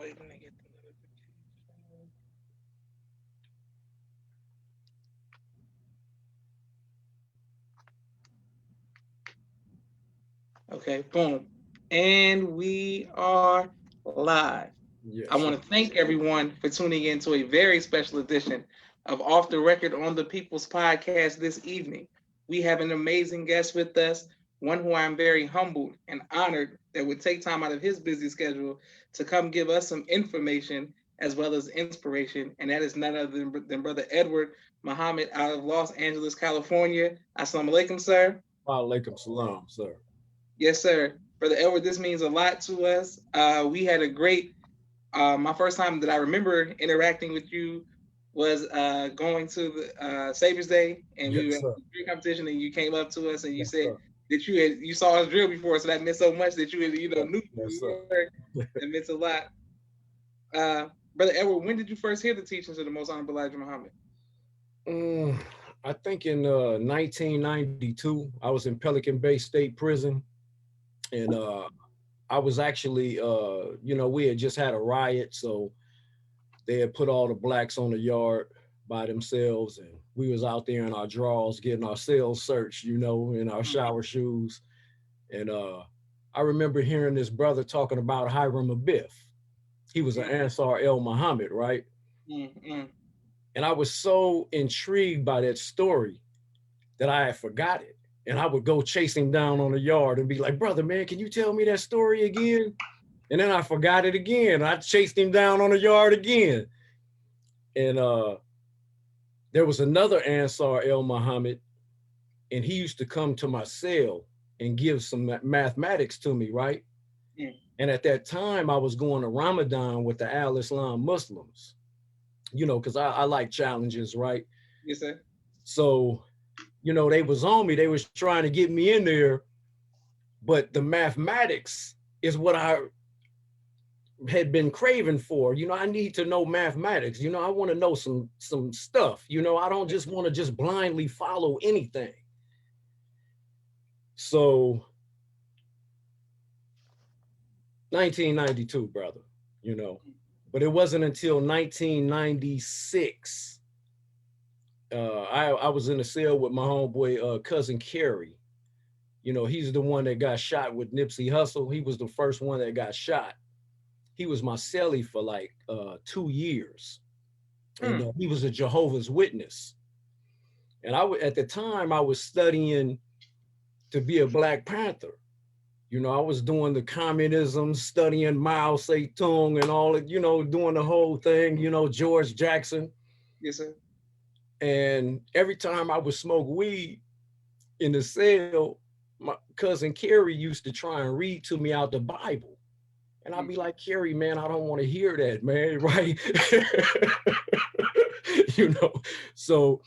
waiting to get the Okay, boom. And we are live. I Yes, sir. want to thank everyone for tuning in to a very special edition of Off the Record on the People's Podcast this evening. We have an amazing guest with us, one who I'm very humbled and honored that would take time out of his busy schedule to come give us some information as well as inspiration. And that is none other than Brother Edward Muhammad out of Los Angeles, California. Assalamu alaikum, sir. Wa alaikum salam, sir. Yes, sir. Brother Edward, this means a lot to us. We had a great, my first time that I remember interacting with you was going to the Savior's Day, and we were Yes, at sir. the drill competition, and you came up to us and you Yes, said sir. that you saw us drill before, so that meant so much that you had, Yes, knew who yes, we sir. were. That meant a lot. Brother Edward, when did you first hear the teachings of the Most Honorable Elijah Muhammad? Mm, I think in 1992, I was in Pelican Bay State Prison, and I was actually, we had just had a riot, so they had put all the blacks on the yard by themselves, and we was out there in our drawers getting our cells searched, in our shower shoes, and I remember hearing this brother talking about Hiram Abiff. He was an Mm, Ansar El Muhammad, right? mm, mm, And I was so intrigued by that story that I had forgot it. And I would go chase him down on the yard and be like, brother, man, can you tell me that story again? And then I forgot it again. I chased him down on the yard again. And there was another Ansar El Muhammad, and he used to come to my cell and give some mathematics to me, right? mm. And at that time, I was going to Ramadan with the Al Islam Muslims, because I like challenges, right? Yes, sir. So, they was on me. They was trying to get me in there, but the mathematics is what I had been craving for. I need to know mathematics. I want to know some stuff. I don't just want to just blindly follow anything. So 1992, brother, you know. But it wasn't until 1996. I was in a cell with my homeboy cousin Kerry. He's the one that got shot with Nipsey Hussle. He was the first one that got shot. He was my cellie for like 2 years, and Mm, he was a Jehovah's Witness. And at the time I was studying to be a Black Panther. I was doing the communism, studying Mao Zedong and all it, doing the whole thing, George Jackson. yes, sir. And every time I would smoke weed in the cell, my cousin Kerry used to try and read to me out the Bible. And I'd Mm, be like, Kerry, man, I don't want to hear that, man, right? you know. So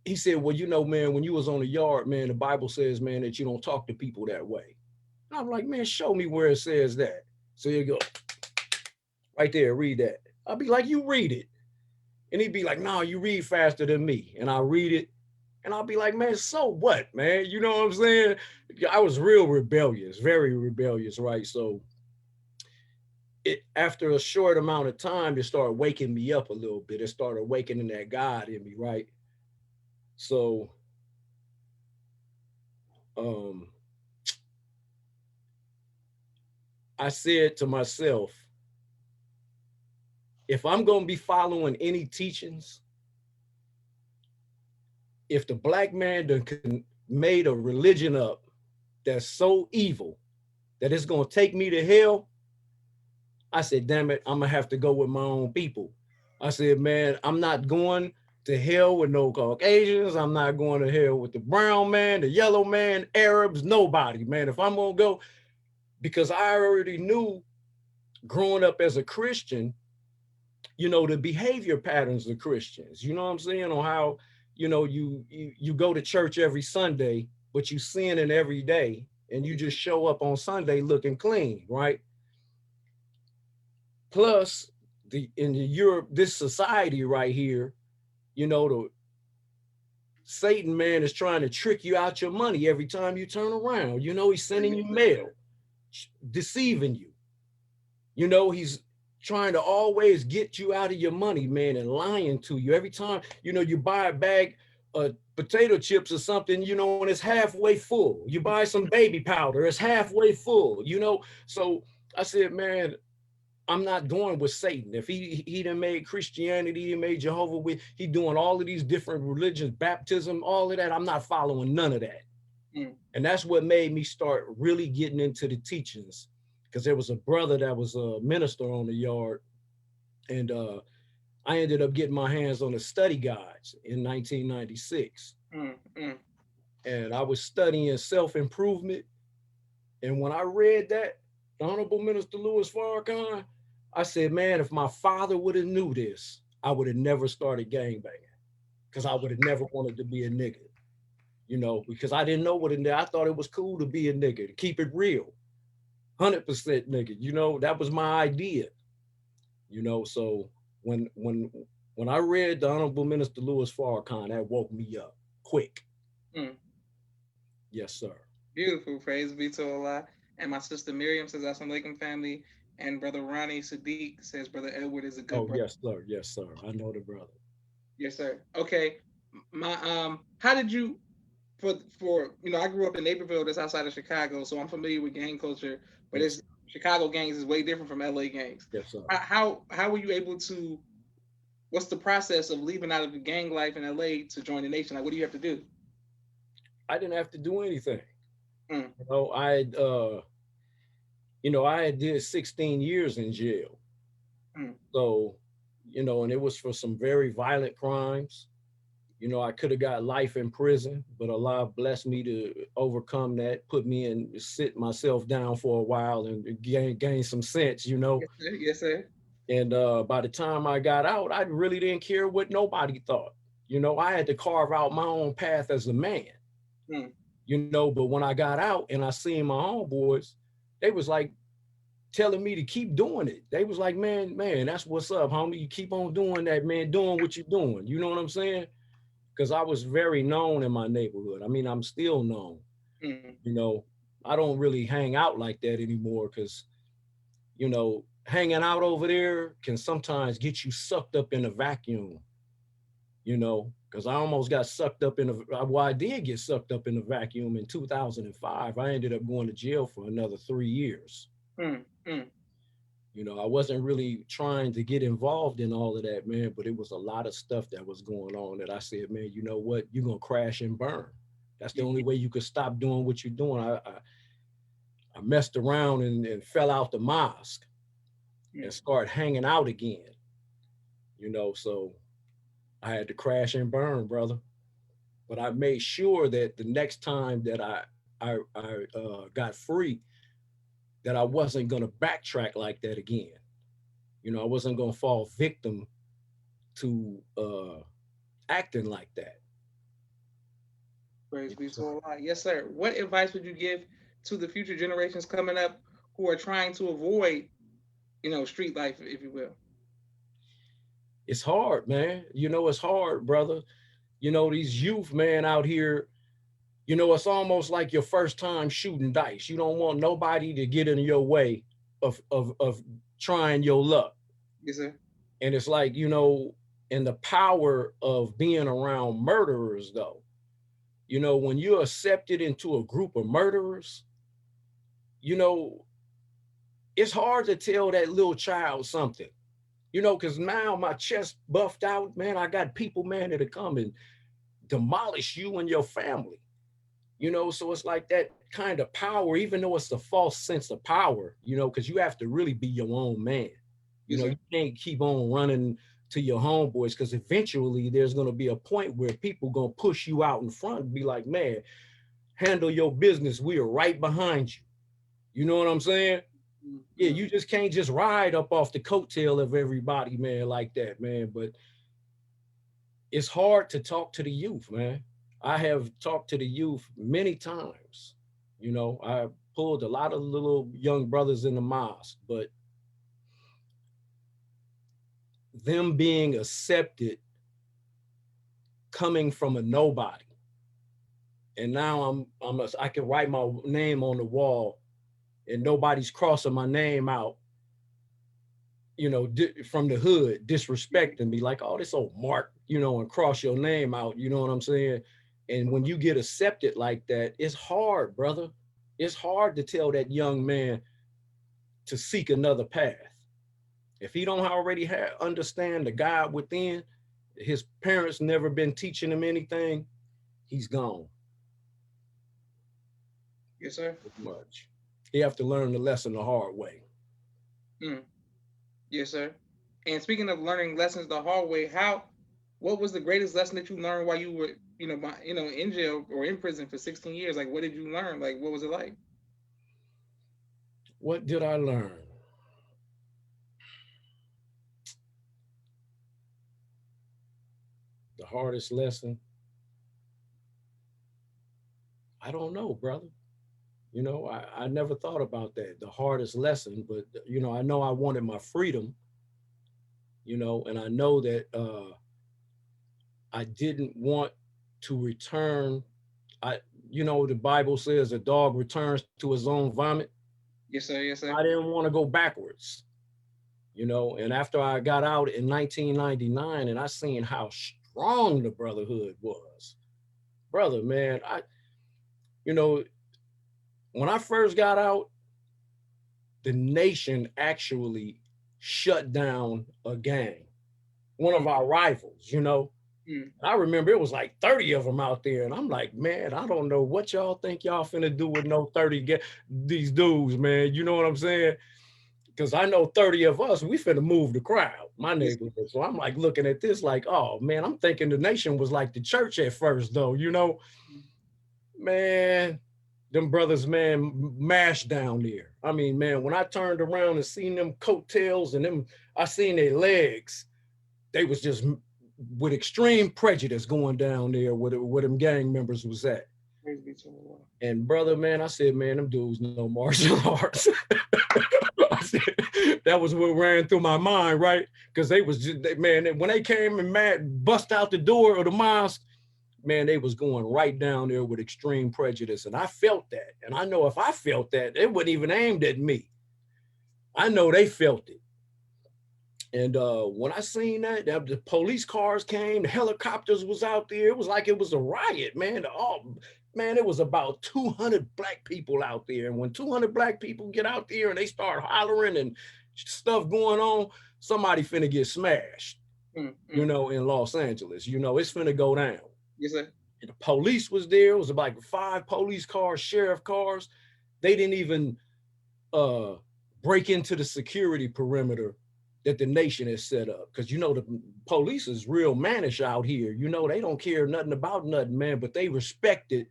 he said, well, man, when you was on the yard, man, the Bible says, man, that you don't talk to people that way. And I'm like, man, show me where it says that. So you go, right there, read that. I'll be like, you read it. And he'd be like, no, you read faster than me. And I read it. And I'll be like, man, so what, man? You know what I'm saying? I was real rebellious, very rebellious, right? So after a short amount of time, it started waking me up a little bit. It started awakening that God in me, right? So um, I said to myself, if I'm going to be following any teachings, if the Black man made a religion up that's so evil that it's going to take me to hell, I said, damn it, I'm going to have to go with my own people. I said, man, I'm not going to hell with no Caucasians. I'm not going to hell with the brown man, the yellow man, Arabs, nobody, man. If I'm going to go, because I already knew growing up as a Christian, the behavior patterns of Christians, you know what I'm saying? On how, you go to church every Sunday, but you sinning every day and you just show up on Sunday looking clean, right? Plus, in the Europe, this society right here, the Satan man is trying to trick you out your money every time you turn around. He's sending you mail, deceiving you. You know, he's trying to always get you out of your money, man, and lying to you. Every time, you know, you buy a bag of potato chips or something, you know, and it's halfway full. You buy some baby powder, it's halfway full, you know. So I said, man, I'm not going with Satan. If he done made Christianity, he made Jehovah with, he doing all of these different religions, baptism, all of that. I'm not following none of that. Mm. And that's what made me start really getting into the teachings, because there was a brother that was a minister on the yard, and I ended up getting my hands on the study guides in 1996, Mm. Mm. and I was studying self-improvement. And when I read that, the Honorable Minister Louis Farrakhan, I said, man, if my father would have knew this, I would have never started gangbanging, because I would have never wanted to be a nigga, you know, because I didn't know what in there. I thought it was cool to be a nigga, to keep it real, 100% nigga. You know, that was my idea. You know, so when when when I read the Honorable Minister Louis Farrakhan, that woke me up quick. Mm. Yes, sir. Beautiful. Praise be to Allah. And my sister Miriam says, Assalamu alaikum, family. And brother Ronnie Sadiq says, Brother Edward is a good Oh, brother. yes, sir. Yes, sir. I know the brother. Yes, sir. Okay. My how did you for I grew up in Naperville that's outside of Chicago, so I'm familiar with gang culture, but Yes, it's Chicago gangs is way different from LA gangs. yes, sir. How were you able to what's the process of leaving out of the gang life in LA to join the nation? Like what do you have to do? I didn't have to do anything. Mm. You know, I had did 16 years in jail. Mm. So, you know, and it was for some very violent crimes. You know, I could have got life in prison, but Allah blessed me to overcome that, put me in, sit myself down for a while and gain some sense, you know. Yes, sir. Yes, sir. And by the time I got out, I really didn't care what nobody thought. You know, I had to carve out my own path as a man, Mm. you know, but when I got out and I seen my homeboys, they was like telling me to keep doing it. They was like, man, that's what's up, homie. You keep on doing that, man, doing what you're doing. You know what I'm saying? Because I was very known in my neighborhood. I mean, I'm still known. Mm. You know, I don't really hang out like that anymore because, you know, hanging out over there can sometimes get you sucked up in a vacuum, you know, because I almost got sucked up in well, I did get sucked up in a vacuum in 2005. I ended up going to jail for another 3 years. Mm. Mm. You know, I wasn't really trying to get involved in all of that, man, but it was a lot of stuff that was going on that I said, man, you know what? You're going to crash and burn. That's the only way you could stop doing what you're doing. I messed around and fell out the mosque and Mm. start hanging out again, you know, so I had to crash and burn, brother. But I made sure that the next time that I got free, that I wasn't going to backtrack like that again. You know, I wasn't going to fall victim to acting like that. Praise Yes, be to sir. Allah. Yes, sir. What advice would you give to the future generations coming up who are trying to avoid, street life, if you will? It's hard, man. You know, it's hard, brother. You know, these youth, man, out here, you know, it's almost like your first time shooting dice. You don't want nobody to get in your way of trying your luck. Yes, sir. And it's like, you know, and the power of being around murderers, though. You know, when you're accepted into a group of murderers, you know, it's hard to tell that little child something, you know, because now my chest buffed out, man. I got people, man, that'll come and demolish you and your family, you know. So it's like that kind of power, even though it's a false sense of power, you know, because you have to really be your own man. You Yes, know, sir. you can't keep on running to your homeboys because eventually there's going to be a point where people going to push you out in front and be like, man, handle your business. We are right behind you. You know what I'm saying? Yeah, Mm-hmm. you just can't just ride up off the coattail of everybody, man, like that, man. But it's hard to talk to the youth, man. I have talked to the youth many times. You know, I pulled a lot of little young brothers in the mosque, but them being accepted coming from a nobody. And now I can write my name on the wall and nobody's crossing my name out. from the hood disrespecting me like, oh, this old Mark, and cross your name out, you know what I'm saying? And when you get accepted like that, it's hard, brother. It's hard to tell that young man to seek another path. If he don't already understand the God within, his parents never been teaching him anything, he's gone. Yes, sir. Much. He have to learn the lesson the hard way. Mm. Yes, sir. And speaking of learning lessons the hard way, what was the greatest lesson that you learned while you were, in jail or in prison for 16 years? Like, what did you learn? Like, what was it like? What did I learn? The hardest lesson? I don't know, brother. I never thought about that, the hardest lesson, but, I know I wanted my freedom, and I know that I didn't want to return. The Bible says a dog returns to his own vomit. Yes, sir. Yes, sir. I didn't want to go backwards, and after I got out in 1999 and I seen how strong the brotherhood was, brother, man, you know, when I first got out, the nation actually shut down a gang, one of our rivals. Mm. I remember it was like 30 of them out there. And I'm like, man, I don't know what y'all think y'all finna do with no 30 these dudes, man. You know what I'm saying? Because I know 30 of us, we finna move the crowd, my Yes. neighborhood. So I'm like looking at this like, oh man, I'm thinking the nation was like the church at first, though. Man, them brothers, man, mashed down there. I mean, man, when I turned around and seen them coattails and them, I seen their legs, they was just with extreme prejudice going down there where them gang members was at. Praise be to the Lord. And brother, man, I said, man, them dudes know martial arts. I said, that was what ran through my mind, right? Because they was just, man, when they came and bust out the door of the mosque, man, they was going right down there with extreme prejudice. And I felt that. And I know if I felt that, it wasn't even aimed at me. I know they felt it. And when I seen that, the police cars came, the helicopters was out there. It was like it was a riot, man. Man, it was about 200 black people out there. And when 200 black people get out there and they start hollering and stuff going on, somebody finna get smashed, in Los Angeles. It's finna go down. Yes, sir. And the police was there. It was like 5 police cars, sheriff cars. They didn't even break into the security perimeter that the nation has set up. Because, the police is real mannish out here. They don't care nothing about nothing, man, but they respected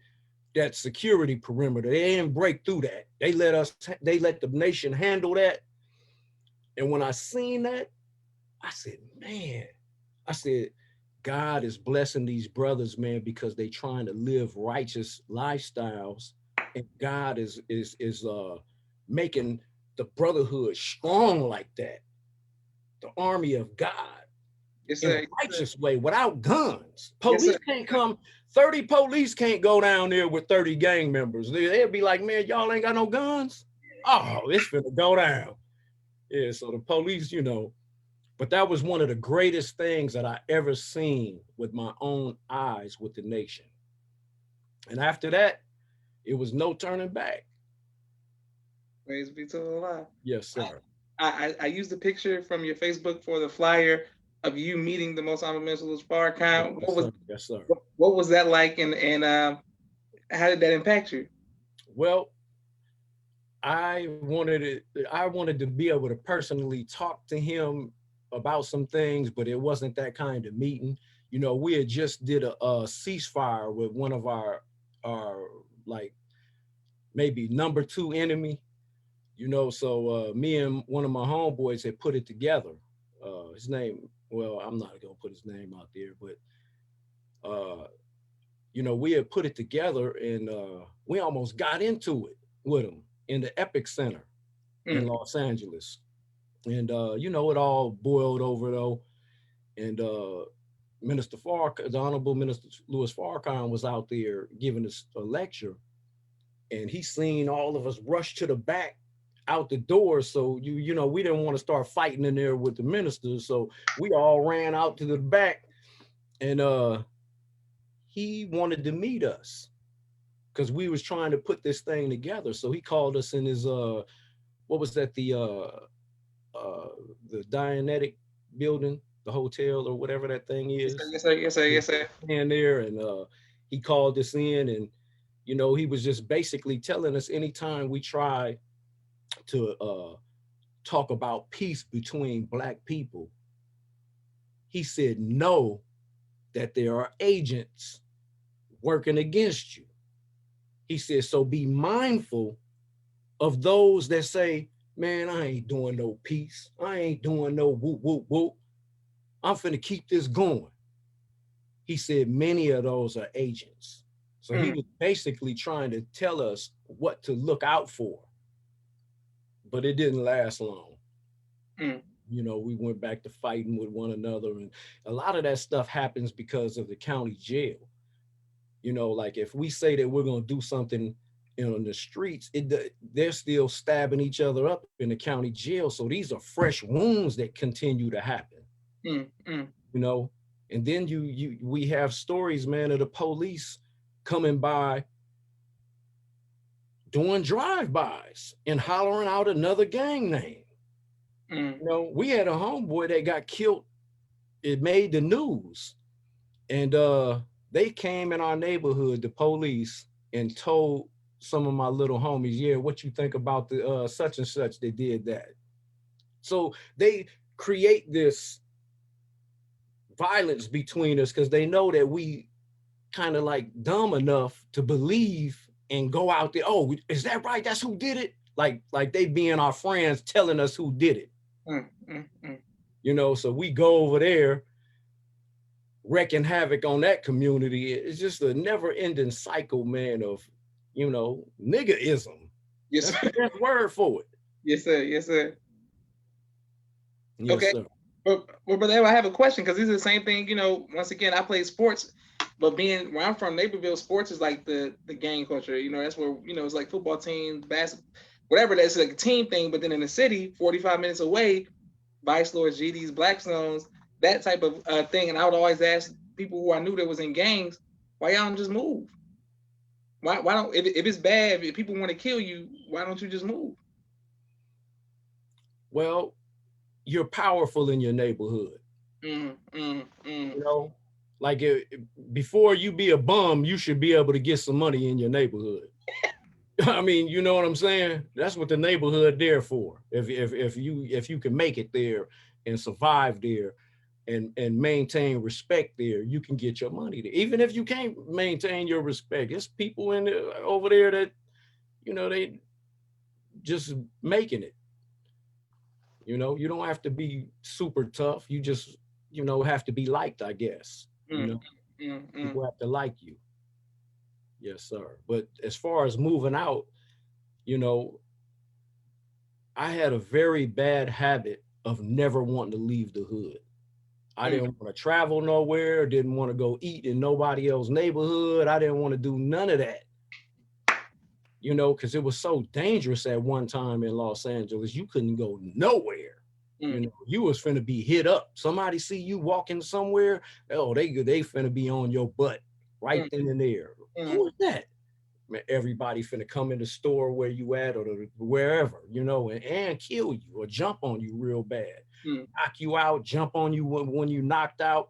that security perimeter. They didn't break through that. They let the nation handle that. And when I seen that, I said, man, God is blessing these brothers, man, because they trying to live righteous lifestyles. And God is making the brotherhood strong like that. The army of God, yes, in sir. a righteous way, without guns. Police can't come, 30 police can't go down there with 30 gang members. They'll be like, man, y'all ain't got no guns? Oh, it's finna go down. Yeah, so the police, but that was one of the greatest things that I ever seen with my own eyes with the nation. And after that, it was no turning back. Praise be to the Lord. Yes, sir. I used the picture from your Facebook for the flyer of you meeting the Most Honorable Minister Louis Farrakhan. Yes, sir. What was that like, and how did that impact you? Well, I wanted to be able to personally talk to him about some things, but it wasn't that kind of meeting. We had just did a ceasefire with one of our like maybe number 2 enemy. So me and one of my homeboys had put it together. His name, well, I'm not gonna put his name out there, but we had put it together, and we almost got into it with him in the Epic Center in Los Angeles. And it all boiled over though. And Minister Farrakhan, the Honorable Minister Louis Farrakhan, was out there giving us a lecture, and he seen all of us rush to the back. out the door. So we didn't want to start fighting in there with the ministers. So we all ran out to the back, and he wanted to meet us because we was trying to put this thing together. So he called us in his what was that, uh the Dianetic building, the hotel or whatever that thing Yes, sir. is. Yes, sir. Yes, sir. Yes, sir. And there, and he called us in, and he was just basically telling us anytime we try to talk about peace between black people, he said no, that there are agents working against you. He said, so be mindful of those that say, man, I ain't doing no peace. I ain't doing no whoop, whoop, whoop. I'm finna keep this going. He said, many of those are agents. So he Mm, was basically trying to tell us what to look out for, but it didn't last long. mm, We went back to fighting with one another. And a lot of that stuff happens because of the county jail. Like if we say that we're going to do something in the streets, they're still stabbing each other up in the county jail. So these are fresh wounds that continue to happen, mm, mm, you know. And then we have stories, man, of the police coming by doing drive-bys and hollering out another gang name. mm, We had a homeboy that got killed. It made the news. And they came in our neighborhood, the police, and told some of my little homies, yeah, what you think about the such and such, they did that. So they create this violence between us because they know that we kind of like dumb enough to believe and go out there. Oh, is that right? That's who did it. Like they being our friends telling us who did it. mm, mm, mm. So we go over there wreaking havoc on that community. It's just a never-ending cycle, man, of niggerism. Yes, That's sir. the best word for it. Yes, sir. Yes, sir. Yes, Okay. sir. But brother, I have a question because this is the same thing. Once again, I play sports, but being where I'm from, Naperville, sports is like the gang culture. That's where it's like football teams, basketball, whatever. That's like a team thing. But then in the city, 45 minutes away, Vice Lords, GDs, Black Stones, that type of thing. And I would always ask people who I knew that was in gangs, why y'all don't just move? Why don't if it's bad, if people want to kill you, why don't you just move? Well, you're powerful in your neighborhood. Mm, mm, mm. You know, like before you be a bum, you should be able to get some money in your neighborhood. I mean, you know what I'm saying? That's what the neighborhood there for. If you can make it there and survive there and maintain respect there, you can get your money there. Even if you can't maintain your respect, there's people over there that they just making it. You don't have to be super tough. You just have to be liked, I guess. Mm, mm, mm. People have to like you. Yes, sir. But as far as moving out, you know, I had a very bad habit of never wanting to leave the hood. I Mm. didn't want to travel nowhere, didn't want to go eat in nobody else's neighborhood. I didn't want to do none of that, because it was so dangerous at one time in Los Angeles. You couldn't go nowhere. Mm. You was finna be hit up. Somebody see you walking somewhere, oh, they finna be on your butt right Mm. then and there. Mm. Who is that? Man, everybody finna come in the store where you at or wherever, and kill you or jump on you real bad. Mm. Knock you out, jump on you when you knocked out,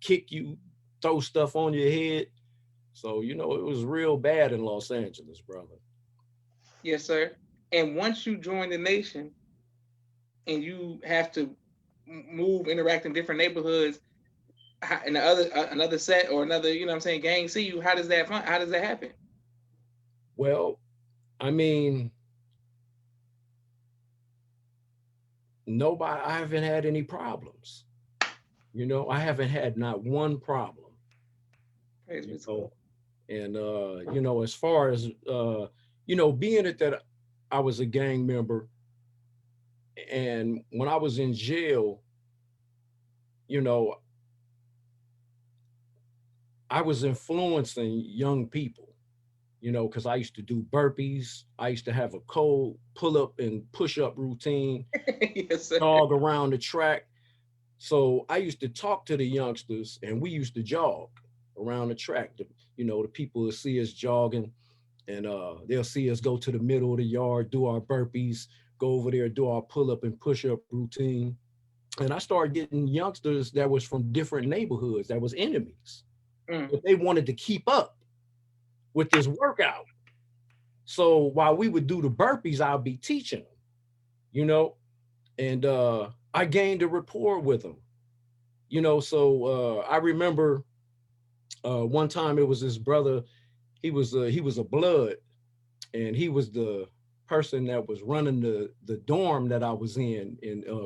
kick you, throw stuff on your head. So, it was real bad in Los Angeles, brother. Yes, sir. And once you join the nation and you have to move, interact in different neighborhoods, and the other another set or another, what I'm saying, gang see you. How does that happen? Well, I mean, I haven't had any problems. I haven't had not one problem. Praise You be to God. know, and as far as being it that I was a gang member, and when I was in jail, you know, I was influencing young people. you know, because I used to do burpees. I used to have a cold pull up and push up routine, Yes, sir. jog around the track. So I used to talk to the youngsters and we used to jog around the track. You know, the people will see us jogging and they'll see us go to the middle of the yard, do our burpees, go over there, do our pull up and push up routine. And I started getting youngsters that was from different neighborhoods that was enemies, Mm, but they wanted to keep up with this workout. So while we would do the burpees, I'll be teaching them, you know, and I gained a rapport with them, you know. So I remember one time it was this brother. He was a blood, and he was the person that was running the dorm that I was in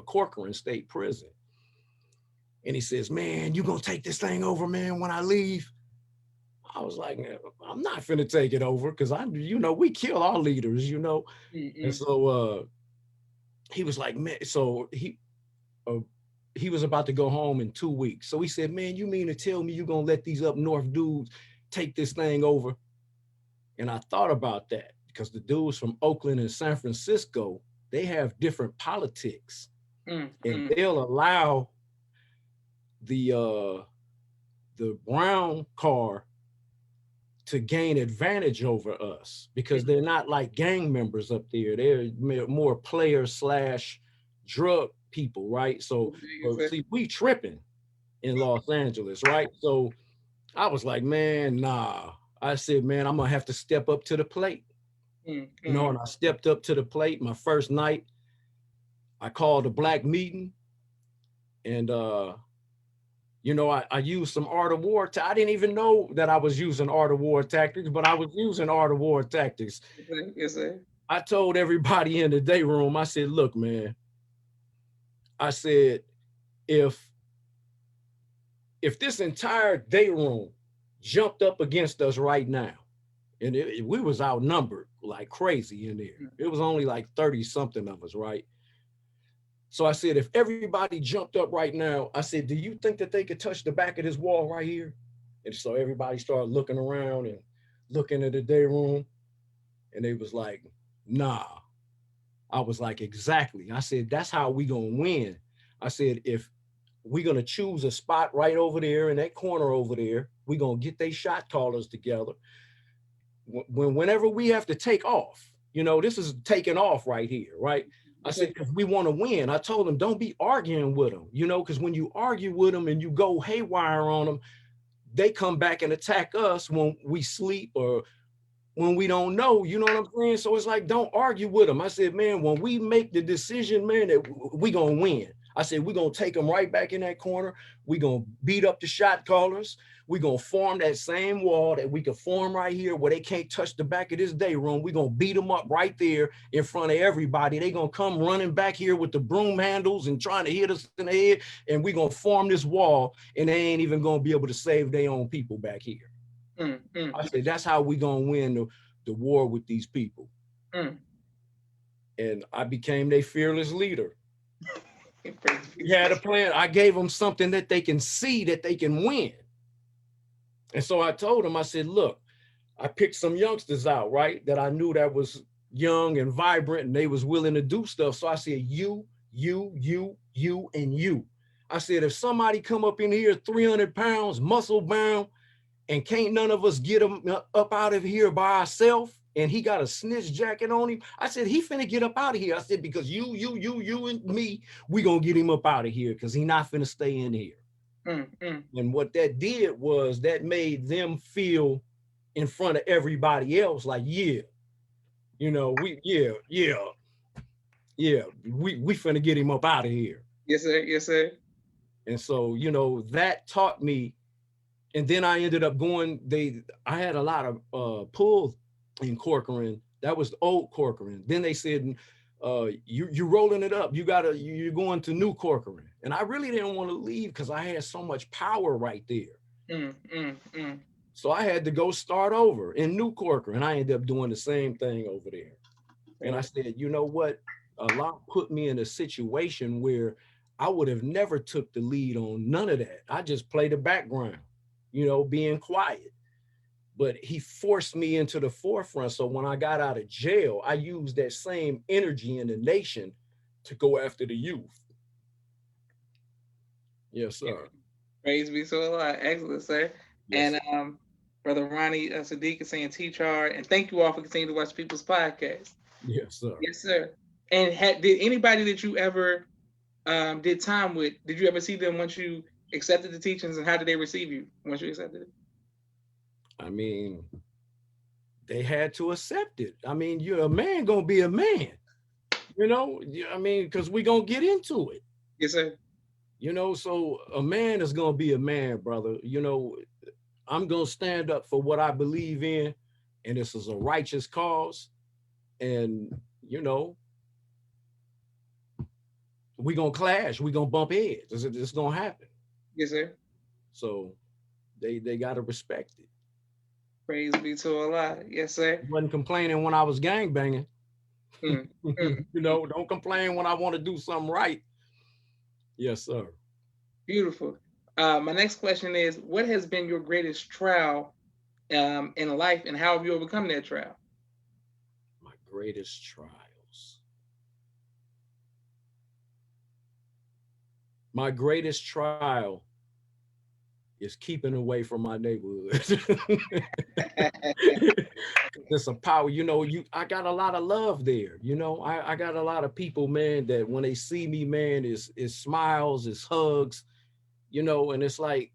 Corcoran State Prison. And he says, "Man, you gonna take this thing over, man, when I leave?" I was like, "Man, I'm not finna take it over because you know, we kill our leaders, you know." mm, And mm. so he was like, "Man," so uh, he was about to go home in 2 weeks. So he said, "Man, you mean to tell me you gonna let these up north dudes take this thing over?" And I thought about that because the dudes from Oakland and San Francisco, they have different politics, Mm, and mm, they'll allow the uh the brown car to gain advantage over us because mm. they're not like gang members up there. They're more player slash drug people, right? So, Okay, yes, but sir. see, we tripping in Los Angeles, right? So I was like, man, nah. I said, man, I'm gonna have to step up to the plate, Mm, you know. mm. And I stepped up to the plate. My first night, I called a black meeting, and you know, I used some art of war. I didn't even know that I was using art of war tactics, but I was using art of war tactics. Yes, sir. Yes, sir. I told everybody in the day room, I said, look, man, I said, if if this entire day room jumped up against us right now, and we was outnumbered like crazy in there. Mm. It was only like 30 something of us, right? So I said, if everybody jumped up right now, I said, do you think that they could touch the back of this wall right here? And so everybody started looking around and looking at the day room, and they was like, nah. I was like, exactly. I said, that's how we gonna win. I said, if we're gonna choose a spot right over there in that corner over there, we're gonna get they shot callers together. Whenever we have to take off, you know, this is taking off right here, right? I Yes, said, sir. because we want to win. I told them, don't be arguing with them, you know, because when you argue with them and you go haywire on them, they come back and attack us when we sleep or when we don't know, you know what I'm saying? So it's like, don't argue with them. I said, man, when we make the decision, man, that we gonna win. I said, we're gonna take them right back in that corner. We're gonna beat up the shot callers. We're gonna form that same wall that we could form right here where they can't touch the back of this day room. We're gonna beat them up right there in front of everybody. They gonna come running back here with the broom handles and trying to hit us in the head. And we're gonna form this wall, and they ain't even gonna be able to save their own people back here. Mm, mm, I said, that's how we gonna win the war with these people. mm. And I became their fearless leader. Praise be We to had a God. plan. I gave them something that they can see that they can win. And so I told them, I said, look, I picked some youngsters out, right? That I knew that was young and vibrant and they was willing to do stuff. So I said, you, and you. I said, if somebody come up in here 300 pounds, muscle bound, and can't none of us get him up out of here by ourselves, and he got a snitch jacket on him, I said, he finna get up out of here. I said, because you and me, we gonna get him up out of here because he not finna stay in here. Mm, mm. And what that did was that made them feel in front of everybody else like, yeah, you know, we finna get him up out of here. Yes, sir. Yes, sir. And so, you know, that taught me. And then I ended up going, I had a lot of pull in Corcoran. That was the old Corcoran. Then they said, you're rolling it up. You're going to New Corcoran. And I really didn't want to leave because I had so much power right there. Mm, mm, mm. So I had to go start over in New Corcoran. I ended up doing the same thing over there. And I Praise. said, you know what? Allah put me in a situation where I would have never took the lead on none of that. I just played the background, you know, being quiet. but he forced me into the forefront. So when I got out of jail, I used that same energy in the nation to go after the youth. Yes, sir. Praise be to Allah. Excellent, sir. Yes, And sir. Brother Ronnie Sadiq is saying teach hard. And thank you all for continuing to watch People's Podcast. Yes, sir. Yes, sir. And did anybody that you ever did time with, did you ever see them once you accepted the teachings, and how did they receive you once you accepted it? I mean, they had to accept it. I mean, you're a man gonna be a man, you know. I mean, because we gonna get into it, Yes, sir. you know. So a man is gonna be a man, brother. You know, I'm gonna stand up for what I believe in, and this is a righteous cause. And you know, we gonna clash, we gonna bump heads. It's gonna happen. Yes, sir. So they gotta respect it. Praise be to Allah. Yes, sir. I wasn't complaining when I was gang banging. Mm, mm, You mm. know, don't complain when I want to do something right. Yes, sir. Beautiful. My next question is, what has been your greatest trial in life, and how have you overcome that trial? My greatest trials. My greatest trial is keeping away from my neighborhood. There's some power, you know. I got a lot of love there, you know. I got a lot of people, man, that when they see me, man, is smiles, is hugs, you know, and it's like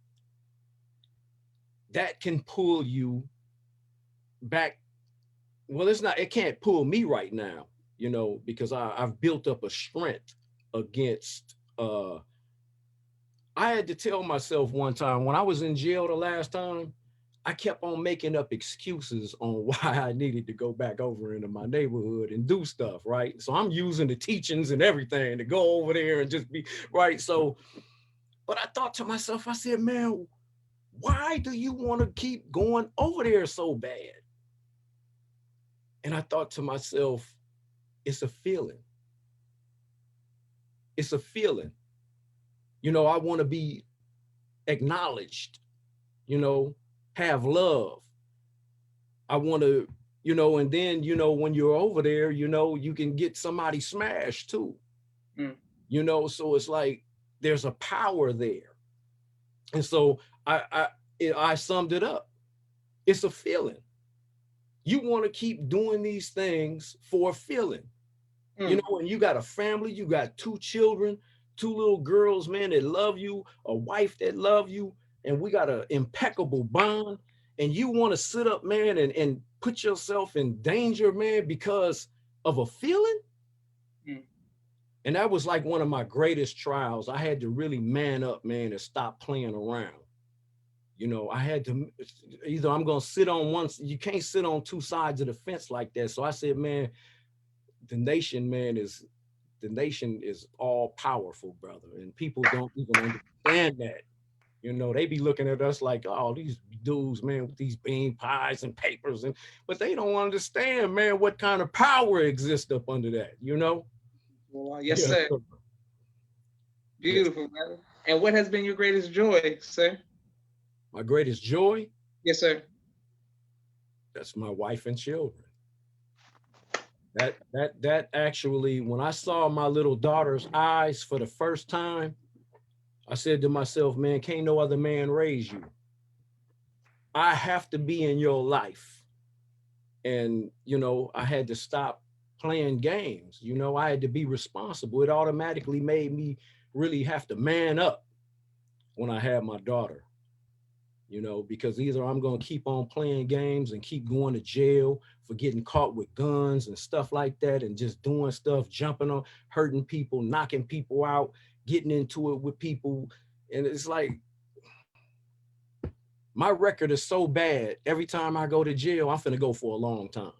that can pull you back. Well, it can't pull me right now, you know, because I've built up a strength against I had to tell myself one time when I was in jail the last time, I kept on making up excuses on why I needed to go back over into my neighborhood and do stuff, right? So I'm using the teachings and everything to go over there and just be right. So, but I thought to myself, I said, man, why do you want to keep going over there so bad? And I thought to myself, it's a feeling. It's a feeling. You know, I want to be acknowledged, you know, have love. I want to, you know, and then, you know, when you're over there, you know, you can get somebody smashed too, Mm, you know, so it's like there's a power there. And so I summed it up. It's a feeling. You want to keep doing these things for a feeling, you mm, know, and you got a family, you got two children, two little girls, man, that love you, a wife that love you, and we got an impeccable bond. And you want to sit up, man, and put yourself in danger, man, because of a feeling. mm. And that was like one of my greatest trials. I had to really man up, man, and stop playing around. You know, I had to either I'm gonna sit on one, you can't sit on two sides of the fence like that. So I said, man, the nation, man, is the nation is all powerful, brother, and people don't even understand that. You know, they be looking at us like, oh, these dudes, man, with these bean pies and papers, and but they don't understand, man, what kind of power exists up under that. You know? Yes, Yes, sir. sir. Yes. Beautiful, brother. And what has been your greatest joy, sir? My greatest joy, Yes, sir. that's my wife and children. That actually, when I saw my little daughter's eyes for the first time, I said to myself, man, can't no other man raise you. I have to be in your life. And, you know, I had to stop playing games. You know, I had to be responsible. It automatically made me really have to man up when I had my daughter, you know, because either I'm going to keep on playing games and keep going to jail for getting caught with guns and stuff like that and just doing stuff, jumping on, hurting people, knocking people out, getting into it with people. And it's like, my record is so bad. Every time I go to jail, I'm finna go for a long time.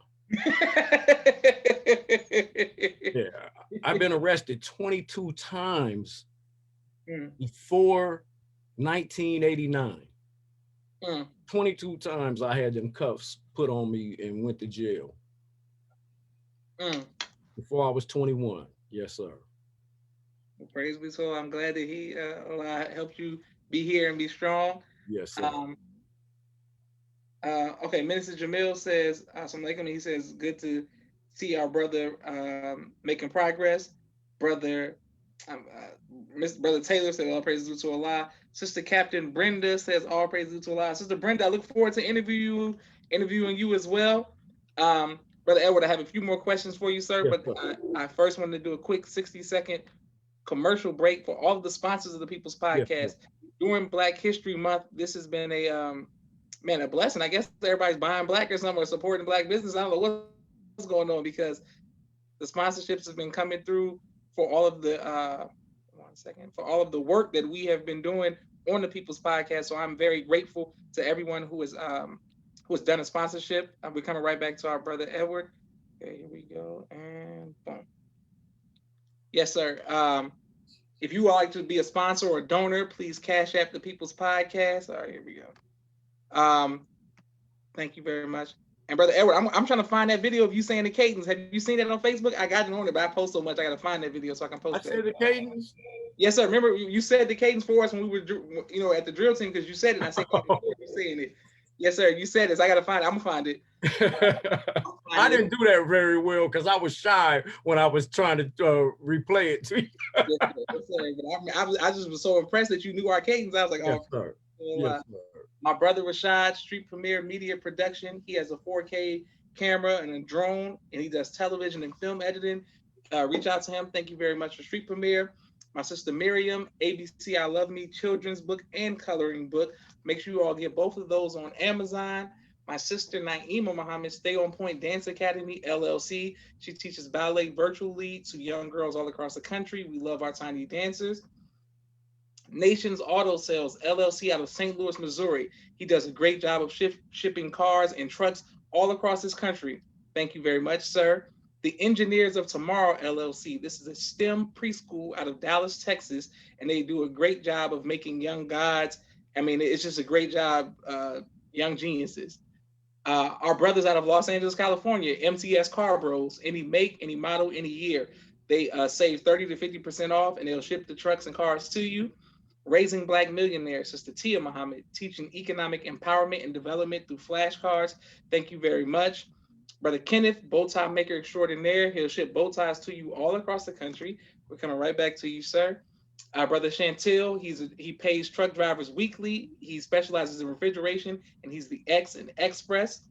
Yeah. I've been arrested 22 times Mm, before 1989. mm, 22 times I had them cuffs put on me and went to jail mm. before I was 21. Yes, sir. Well, praise be to Allah. I'm glad that Allah helped you be here and be strong. Yes, sir. Um, Okay, Minister Jamil says, Assalamu alaikum. He says, good to see our brother making progress. Brother, Brother Taylor said, all praises due to Allah. Sister Captain Brenda says, all praises due to Allah. Sister Brenda, I look forward to interviewing you as well. Brother Edward, I have a few more questions for you, sir, Yes, but sir. I first wanted to do a quick 60-second commercial break for all of the sponsors of the People's Yes, sir. Podcast. During Black History Month, this has been a man, a blessing. I guess everybody's buying black or something or supporting black business. I don't know what's going on because the sponsorships have been coming through for all of the 1 second, for all of the work that we have been doing on the People's Podcast. So I'm very grateful to everyone who has done a sponsorship. We're coming right back to our brother Edward. Okay, here we go, and boom. Yes, sir. If you would like to be a sponsor or a donor, please cash app the People's Podcast. All right, here we go. Thank you very much. And brother Edward, I'm trying to find that video of you saying the cadence. Have you seen that on Facebook? I got it on it, but I post so much, I got to find that video so I can I post that. said the cadence. Yes, sir. Remember you said the cadence for us when we were, at the drill team because you said it. And I said, you're saying it. Yes, sir. You said this. I got to find it. I'm gonna find it. I didn't do that very well because I was shy when I was trying to replay it to you. Yes, sir. But I just was so impressed that you knew our cadence. I was like, Yes, oh, sir. Yes, sir. My brother Rashad, Street Premier Media Production. He has a 4K camera and a drone, and he does television and film editing. Reach out to him. Thank you very much for Street Premier. My sister Miriam, ABC I Love Me children's book and coloring book. Make sure you all get both of those on Amazon. My sister Naima Muhammad, Stay On Point Dance Academy, LLC. She teaches ballet virtually to young girls all across the country. We love our tiny dancers. Nations Auto Sales, LLC out of St. Louis, Missouri. He does a great job of shipping cars and trucks all across this country. Thank you very much, sir. The Engineers of Tomorrow, LLC. This is a STEM preschool out of Dallas, Texas, and they do a great job of making young gods. I mean, it's just a great job, young geniuses. Our brothers out of Los Angeles, California, MTS Car Bros, any make, any model, any year. They save 30 to 50% off, and they'll ship the trucks and cars to you. Raising Black Millionaires, Sister Tia Muhammad, teaching economic empowerment and development through flashcards. Thank you very much. Brother Kenneth, bow tie maker extraordinaire. He'll ship bow ties to you all across the country. We're coming right back to you, sir. Brother Chantil, he pays truck drivers weekly. He specializes in refrigeration, and he's the X and Express.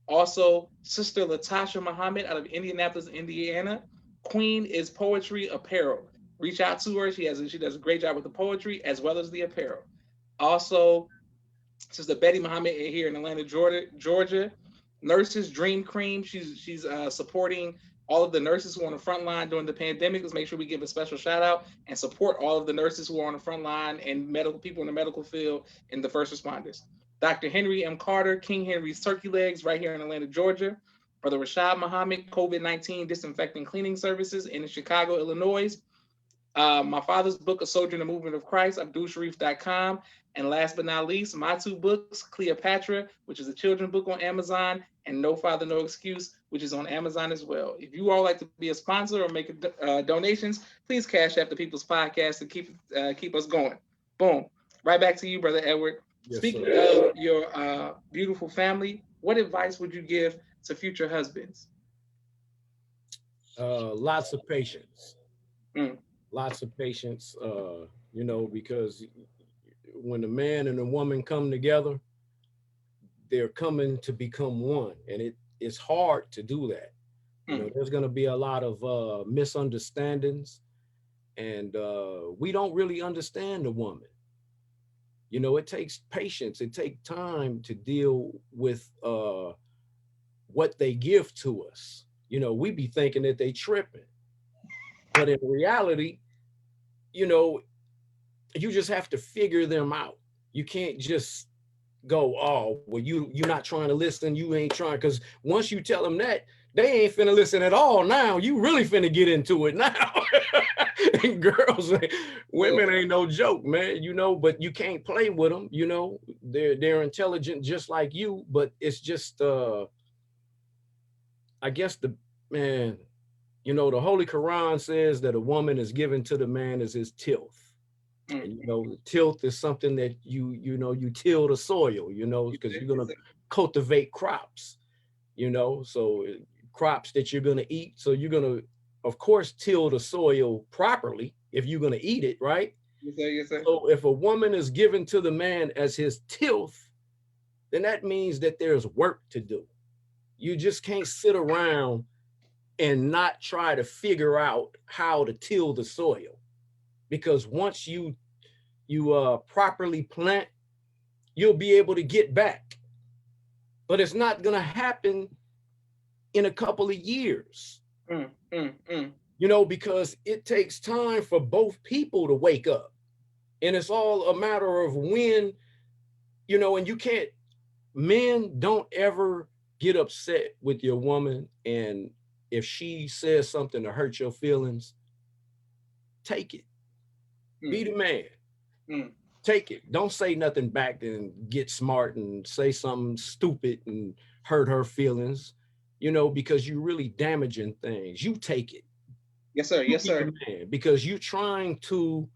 Also, Sister Latasha Muhammad out of Indianapolis, Indiana. Queen is Poetry Apparel. Reach out to her. She does a great job with the poetry as well as the apparel. Also, Sister Betty Muhammad here in Atlanta, Georgia. Nurses Dream Cream. She's supporting all of the nurses who are on the front line during the pandemic. Let's make sure we give a special shout out and support all of the nurses who are on the front line and medical people in the medical field and the first responders. Dr. Henry M. Carter, King Henry's Turkey Legs, right here in Atlanta, Georgia. Brother Rashad Muhammad, COVID-19 disinfecting cleaning services in Chicago, Illinois. My father's book, A Soldier in the Movement of Christ, AbdulSharif.com. And last but not least, my two books, Cleopatra, which is a children's book on Amazon, and No Father, No Excuse, which is on Amazon as well. If you all like to be a sponsor or make donations, please cash app the People's Podcast to keep us going. Boom. Right back to you, Brother Edward. Yes, speaking of your beautiful family, what advice would you give to future husbands? Lots of patience. Lots of patience, because when a man and a woman come together, they're coming to become one. And it's hard to do that. There's going to be a lot of misunderstandings, and we don't really understand the woman. It takes patience. It takes time to deal with what they give to us. We be thinking that they tripping. But in reality, you just have to figure them out. You can't just go, oh, well, you're not trying to listen. You ain't trying, because once you tell them that, they ain't finna listen at all. Now you really finna get into it now. And girls, women ain't no joke, man. But you can't play with them. They're intelligent just like you. But it's just, I guess the Holy Quran says that a woman is given to the man as his tilth. And, the tilth is something that you till the soil, because you're cultivate crops, so crops that you're going to eat. So you're going to, of course, till the soil properly if you're going to eat it, right? Yes, sir. Yes, sir. So if a woman is given to the man as his tilth, then that means that there's work to do. You just can't sit around and not try to figure out how to till the soil, because once you properly plant, you'll be able to get back. But it's not going to happen in a couple of years, Mm, mm, mm. because it takes time for both people to wake up. And it's all a matter of when, and you can't, men don't ever get upset with your woman. And if she says something to hurt your feelings, take it. Be Mm, the man. mm. Take it. Don't say nothing back and get smart and say something stupid and hurt her feelings, because you're really damaging things. You take it. Yes, sir. You Yes, be sir. the man, because you're trying to,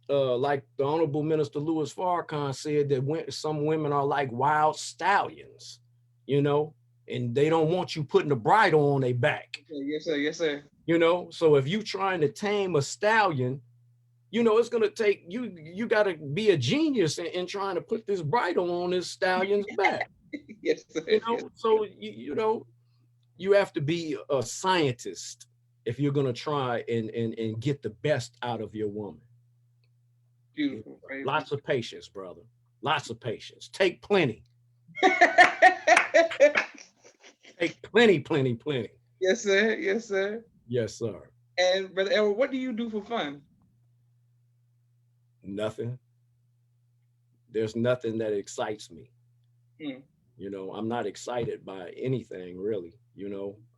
like the Honorable Minister Louis Farrakhan said, that some women are like wild stallions, you know, and they don't want you putting the bridle on their back, Yes, sir. Yes, sir. So if you're trying to tame a stallion, it's going to take you got to be a genius in trying to put this bridle on this stallion's back, Yes, sir. Yes. so you have to be a scientist if you're going to try and get the best out of your woman. Beautiful. Praise be. Lots of patience, brother. Lots of patience. Take plenty. Take plenty, plenty, plenty. Yes, sir. Yes, sir. Yes, sir. And Brother Edward, what do you do for fun? Nothing. There's nothing that excites me. Mm, I'm not excited by anything really.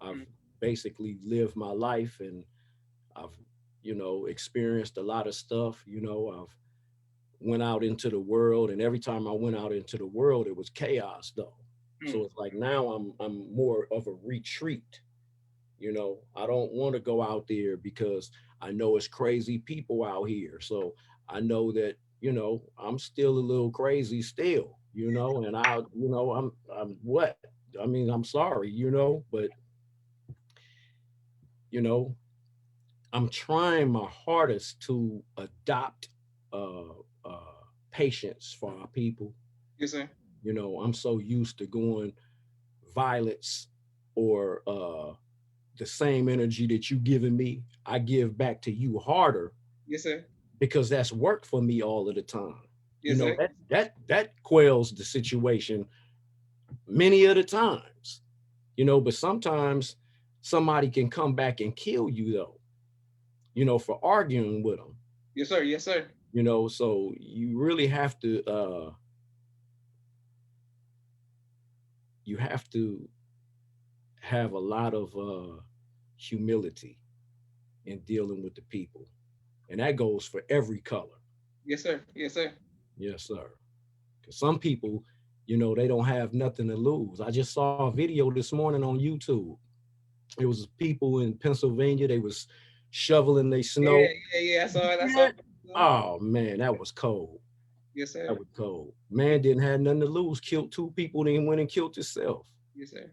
I've mm. basically lived my life, and I've, experienced a lot of stuff. I've went out into the world, and every time I went out into the world, it was chaos though. So Mm. it's like now I'm more of a retreat. I don't want to go out there because I know it's crazy people out here. So I know that, I'm still a little crazy still, and I'm what? I mean, I'm sorry, but you know, I'm trying my hardest to adopt uh patience for our people. Yes, sir. I'm so used to going violence or the same energy that you giving me, I give back to you harder, Yes, sir. because that's worked for me all of the time. Yes, sir. That quells the situation many of the times, but sometimes somebody can come back and kill you though, for arguing with them, Yes, sir. Yes, sir. so you really have to you have to have a lot of humility in dealing with the people, and that goes for every color. Yes, sir. Yes, sir. Yes, sir. Because some people, they don't have nothing to lose. I just saw a video this morning on YouTube. It was people in Pennsylvania. They was shoveling their Yeah, snow. yeah, yeah. I saw it. I saw Yeah. it. Oh man, that was cold. Yes, That sir. was cold. Man didn't have nothing to lose. Killed two people. Then went and killed himself. Yes, sir.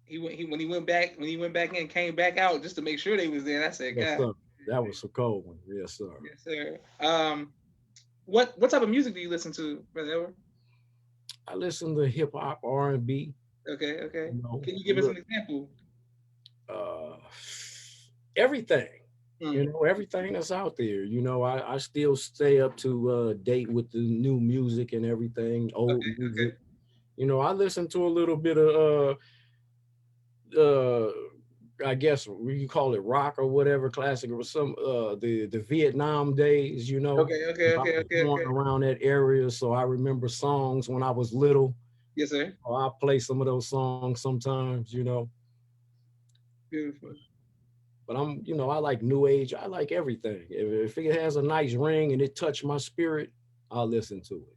He went back in, came back out just to make sure they was there. And I said, Yes, God. sir. That was a cold one. Yes, sir. Yes, sir. What type of music do you listen to, Brother Edward? I listen to hip hop, R&B. Okay, okay. You know, Can you give us look, an example? uh, everything. Mm. Everything that's out there. I still stay up to date with the new music and everything, old Okay, okay. music. I listen to a little bit of uh I guess you call it rock or whatever, classic or some the Vietnam days, Okay, okay, 'cause I okay, was okay, born okay. around that area, so I remember songs when I was little. Yes, sir. So I play some of those songs sometimes. Beautiful. But I like new age. I like everything. If it has a nice ring and it touched my spirit, I'll listen to it.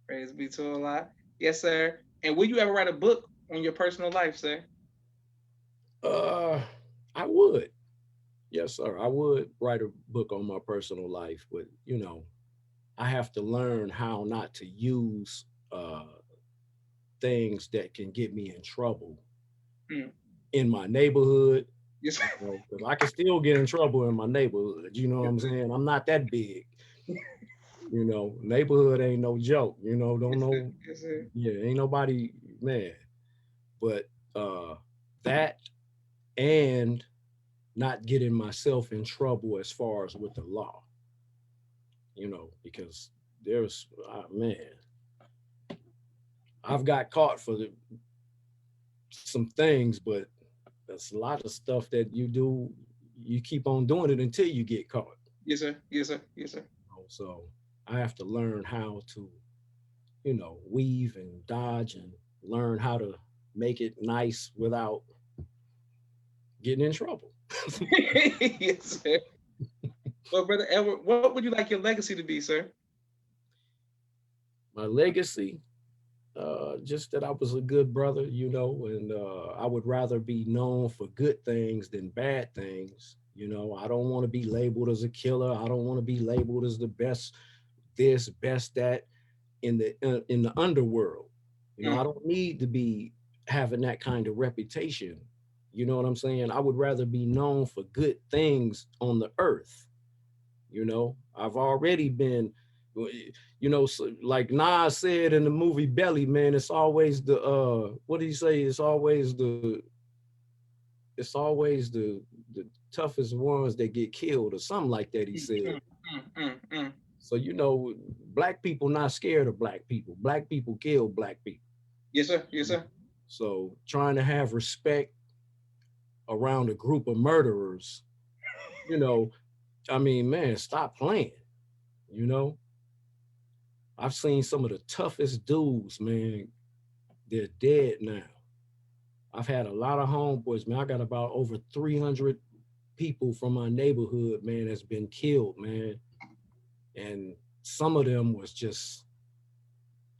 Praise be to Allah. Yes, sir. And will you ever write a book on your personal life, sir? Uh, I would. Yes, sir. I would write a book on my personal life, but I have to learn how not to use things that can get me in trouble Mm. in my neighborhood. Yes, You know, because I can still get in trouble in my neighborhood. You know what I'm sir. saying? I'm not that big. You know, neighborhood ain't no joke. You know, don't Yes, sir. know. Yes, sir. Yeah, ain't nobody, man. But that and not getting myself in trouble as far as with the law. You know, because there's man, I've got caught for some things, but there's a lot of stuff that you do. You keep on doing it until you get caught. Yes, sir. Yes, sir. Yes, sir. You know? So I have to learn how to, weave and dodge and learn how to make it nice without getting in trouble. Yes, sir. Well, brother Edward, what would you like your legacy to be, sir? My legacy, just that I was a good brother, and I would rather be known for good things than bad things. I don't want to be labeled as a killer. I don't want to be labeled as the best this, best that in the underworld. I Mm. don't need to be having that kind of reputation. You know what I'm saying? I would rather be known for good things on the earth. I've already been, so like Nas said in the movie Belly, man, it's always the what did he say? It's always the toughest ones that get killed or something like that, he Mm, said. mm, mm. So black people not scared of black people. Black people kill black people. Yes, sir. Yes, sir. So trying to have respect around a group of murderers, you know, I mean, man, stop playing. You know, I've seen some of the toughest dudes, man. They're dead now. I've had a lot of homeboys, man. I got about over 300 people from my neighborhood, man, that's been killed, man. And some of them was just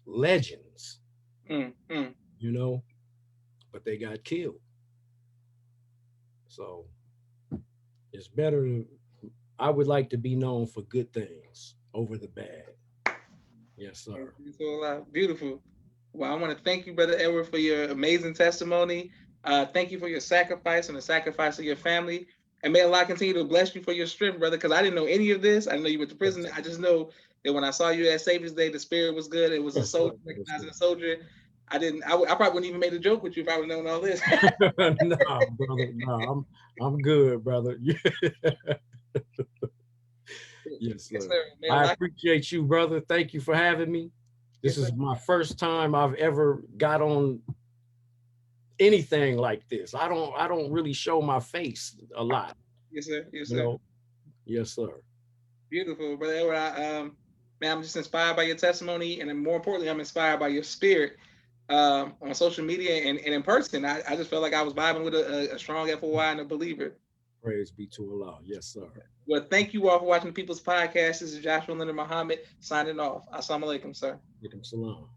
legends, Mm, mm. you know, but they got killed. So it's better. I would like to be known for good things over the bad. Yes, sir. Beautiful. Well, I want to thank you, Brother Edward, for your amazing testimony. Thank you for your sacrifice and the sacrifice of your family. And may Allah continue to bless you for your strength, brother, because I didn't know any of this. I didn't know you went to prison. I just know that when I saw you at Savior's Day, the spirit was good. It was a Yes, sir. soldier, Yes, recognizing sir. a soldier. I didn't. I probably wouldn't even made a joke with you if I would have known all this. Nah, brother. Nah, I'm good, brother. Yes, Yes, sir. sir. May I Allah. appreciate you, brother. Thank you for having me. This Yes, sir. is my first time I've ever got on anything like this. I don't really show my face a lot, Yes, sir. Yes, you sir. know. Yes, sir. Beautiful, brother Edward. Man, I'm just inspired by your testimony, and then more importantly, I'm inspired by your spirit on social media and in person. I just felt like I was vibing with a strong FOI and a believer. Praise be to Allah. Yes, sir. Well, thank you all for watching the People's Podcast. This is Joshua Leonard Muhammad signing off. Assalamu alaikum, sir. Alaikum salam.